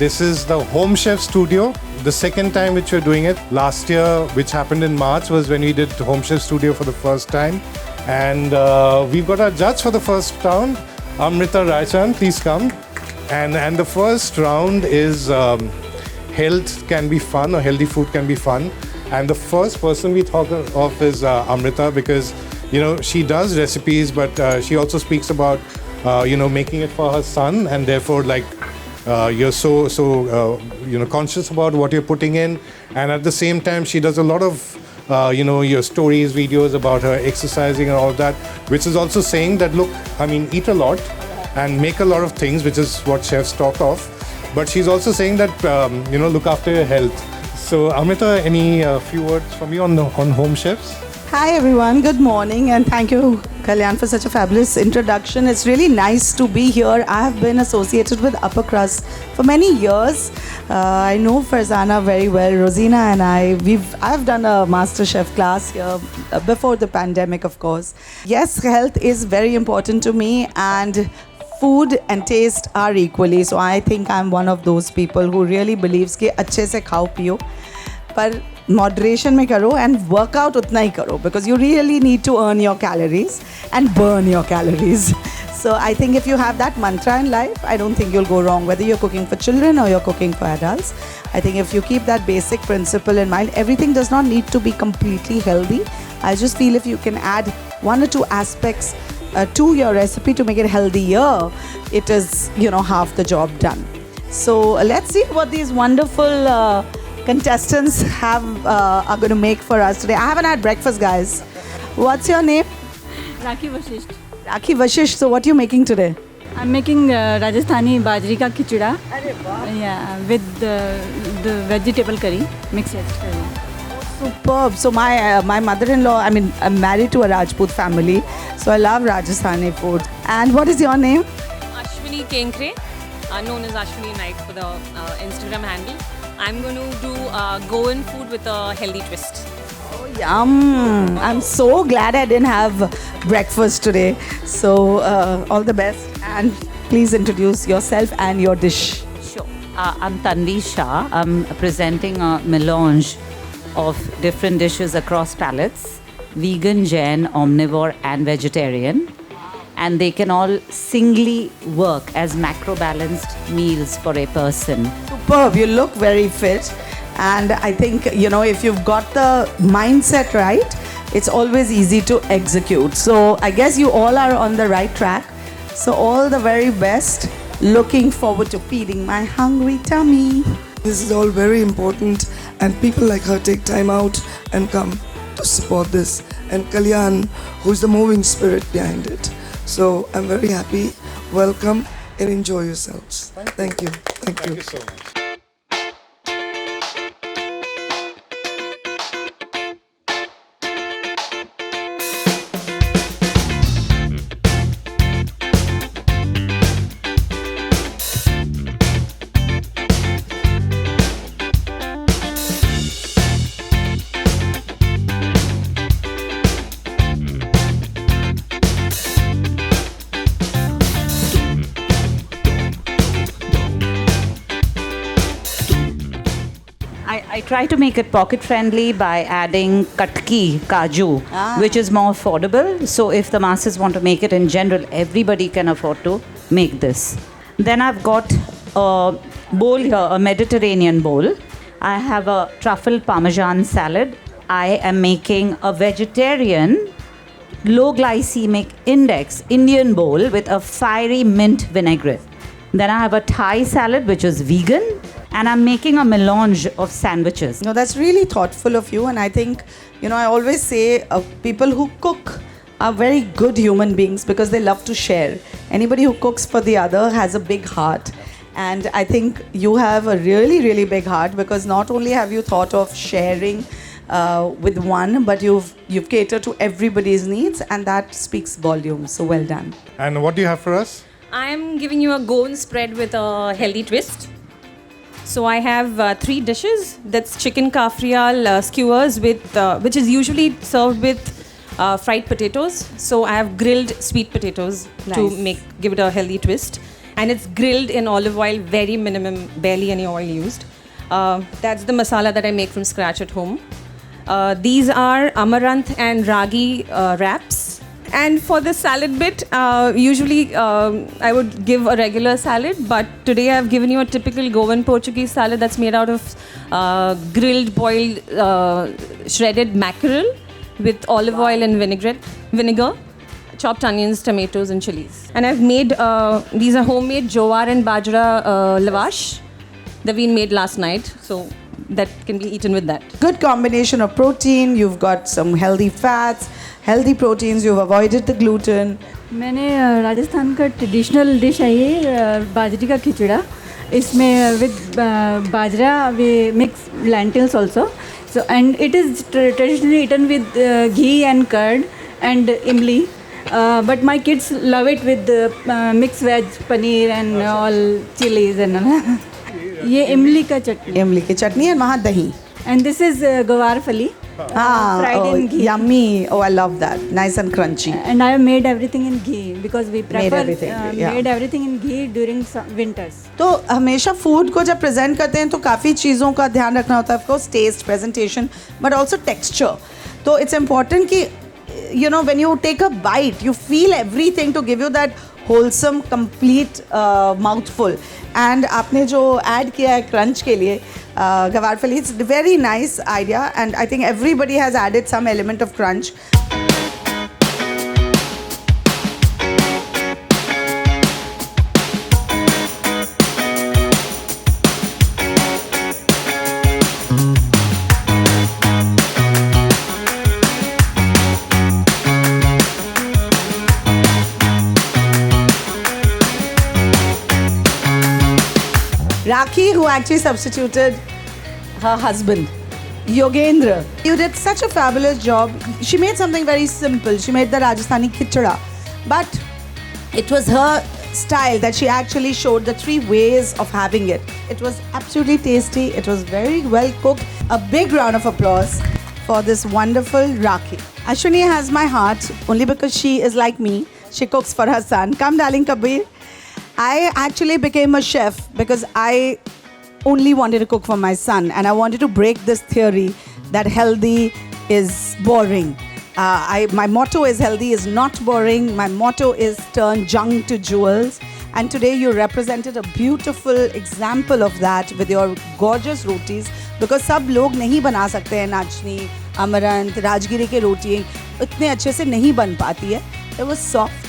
This is the Home Chef Studio. The second time which we're doing it. Last year, which happened in March, was when we did Home Chef Studio for the first time. And we've got our judge for the first round, Amrita Raichand. Please come. And the first round is health can be fun, or healthy food can be fun. And the first person we thought of is Amrita, because she does recipes, but she also speaks about making it for her son, and therefore you're so conscious about what you're putting in. And at the same time, she does a lot of your stories, videos about her exercising and all that, which is also saying that, look, eat a lot and make a lot of things, which is what chefs talk of. But she's also saying that, look after your health. So, Amrita, any few words from you on Home Chefs? Hi, everyone. Good morning. And thank you, Kalyan, for such a fabulous introduction. It's really nice to be here. I have been associated with UpperCrust for many years. I know Farzana very well. Rosina and I've done a Master Chef class here before the pandemic, of course. Yes, health is very important to me, and food and taste are equally. So I think I'm one of those people who really believes कि अच्छे से खाओ पियो, पर moderation में करो, and workout उतना ही करो, because you really need to earn your calories and burn your calories. So I think if you have that mantra in life, I don't think you'll go wrong, whether you're cooking for children or you're cooking for adults. I think if you keep that basic principle in mind, everything does not need to be completely healthy. I just feel if you can add one or two aspects to your recipe to make it healthier, it is, half the job done. So let's see what these wonderful contestants are going to make for us today. I haven't had breakfast, guys. What's your name? Rakhi Vashisht. Rakhi Vashisht. So what are you making today? I'm making Rajasthani bajri ka khichda. Yeah, with the vegetable curry, mixed veg curry. Superb. So my mother-in-law, I'm married to a Rajput family, so I love Rajasthani food. And what is your name? Ashwini Kenkre, known as Ashwini Naik for the Instagram handle. I'm going to do Goan food with a healthy twist. Oh, yum. I'm so glad I didn't have breakfast today. So all the best, and please introduce yourself and your dish. Sure. I'm Tanvi Shah. I'm presenting a melange of different dishes across palates: vegan, Jain, omnivore and vegetarian. And they can all singly work as macro-balanced meals for a person. Superb. You look very fit. And I think, if you've got the mindset right, it's always easy to execute. So I guess you all are on the right track. So all the very best. Looking forward to feeding my hungry tummy. This is all very important, and people like her take time out and come to support this. And Kalyan, who's the moving spirit behind it. So I'm very happy. Welcome and enjoy yourselves. Thank you. Thank you so much. I try to make it pocket friendly by adding katki, kaju, which is more affordable. So if the masses want to make it in general, everybody can afford to make this. Then I've got a bowl here, a Mediterranean bowl. I have a truffle parmesan salad. I am making a vegetarian low glycemic index Indian bowl with a fiery mint vinaigrette. Then I have a Thai salad, which is vegan. And I'm making a melange of sandwiches. That's really thoughtful of you. And I think, I always say people who cook are very good human beings because they love to share. Anybody who cooks for the other has a big heart. And I think you have a really, really big heart, because not only have you thought of sharing with one, but you've catered to everybody's needs, and that speaks volumes. So well done. And what do you have for us? I'm giving you a Goan spread with a healthy twist. So I have 3 dishes. That's chicken kafrial skewers with, which is usually served with fried potatoes. So I have grilled sweet potatoes to give it a healthy twist. and it's grilled in olive oil, very minimum, barely any oil used. That's the masala that I make from scratch at home. These are amaranth and ragi wraps. And for the salad bit, usually I would give a regular salad, but today I've given you a typical Goan Portuguese salad that's made out of grilled, boiled, shredded mackerel with olive oil and vinegar, chopped onions, tomatoes and chilies. And I've made, these are homemade jowar and bajra lavash that we made last night. So that can be eaten with that. Good combination of protein. You've got some healthy fats, healthy proteins. You've avoided the gluten. मैंने राजस्थान का traditional dish है ये बाजरी का खिचड़ा. इसमें with bajra we mix lentils also. So and it is traditionally eaten with ghee and curd and imli. But my kids love it with mixed veg, paneer and all chilies and all. ये इमली का चटनी. इमली की चटनी and वहाँ दही. And this is gawar phali. Fried in ghee. Yummy. Oh, I love that. Nice and crunchy. And I have made everything in ghee because we prefer made everything in ghee during winters. तो हमेशा food को जब present करते हैं तो काफ़ी चीज़ों का ध्यान रखना होता है. Of course, taste, presentation, but also texture. तो it's important कि you know when you take a bite, you feel everything to give you that wholesome, complete mouthful. And आपने जो add किया है crunch के लिए गवार फली, it's a very nice idea, and I think everybody has added some element of crunch. Rakhi, who actually substituted her husband, Yogendra. You did such a fabulous job. She made something very simple. She made the Rajasthani khichda. But it was her style that she actually showed the 3 ways of having it. It was absolutely tasty. It was very well cooked. A big round of applause for this wonderful Rakhi. Ashwini has my heart only because she is like me. She cooks for her son. Come, darling Kabir. I actually became a chef because I only wanted to cook for my son, and I wanted to break this theory that healthy is boring. My motto is healthy is not boring. My motto is turn junk to jewels. And today you represented a beautiful example of that with your gorgeous rotis, because सब लोग नहीं बना सकते हैं नाचनी, amaranth, Rajagiri के रोटी इतने अच्छे से नहीं बन पाती है. It was soft.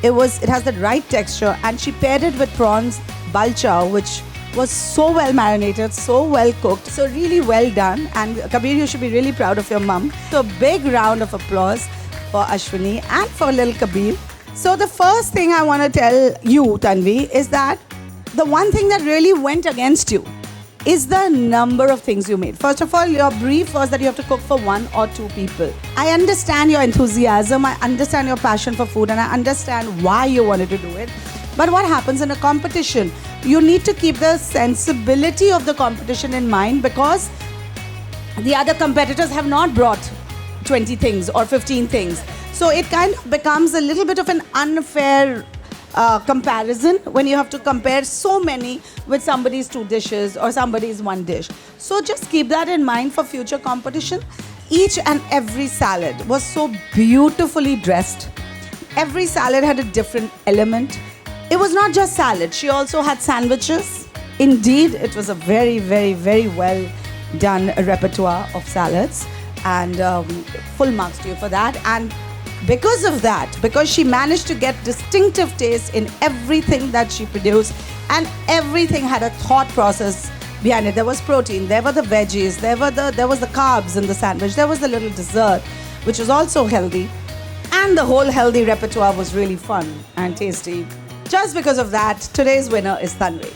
It has the right texture, and she paired it with prawns balcha, which was so well marinated, so well cooked, so really well done. And Kabir, you should be really proud of your mum. So a big round of applause for Ashwini and for little Kabir. So the first thing I want to tell you, Tanvi, is that the one thing that really went against you is the number of things you made. First of all, your brief was that you have to cook for 1 or 2 people. I understand your enthusiasm, I understand your passion for food, and I understand why you wanted to do it. But what happens in a competition? You need to keep the sensibility of the competition in mind, because the other competitors have not brought 20 things or 15 things. So it kind of becomes a little bit of an unfair comparison when you have to compare so many with somebody's 2 dishes or somebody's 1 dish. So just keep that in mind for future competition. Each and every salad was so beautifully dressed. Every salad had a different element. It was not just salad. She also had sandwiches. Indeed, it was a very, very, very well done repertoire of salads, and full marks to you for that. And because of that, because she managed to get distinctive taste in everything that she produced, and everything had a thought process behind it. There was protein, there were the veggies, there was the carbs in the sandwich, there was the little dessert, which was also healthy, and the whole healthy repertoire was really fun and tasty. Just because of that, today's winner is Tanvi.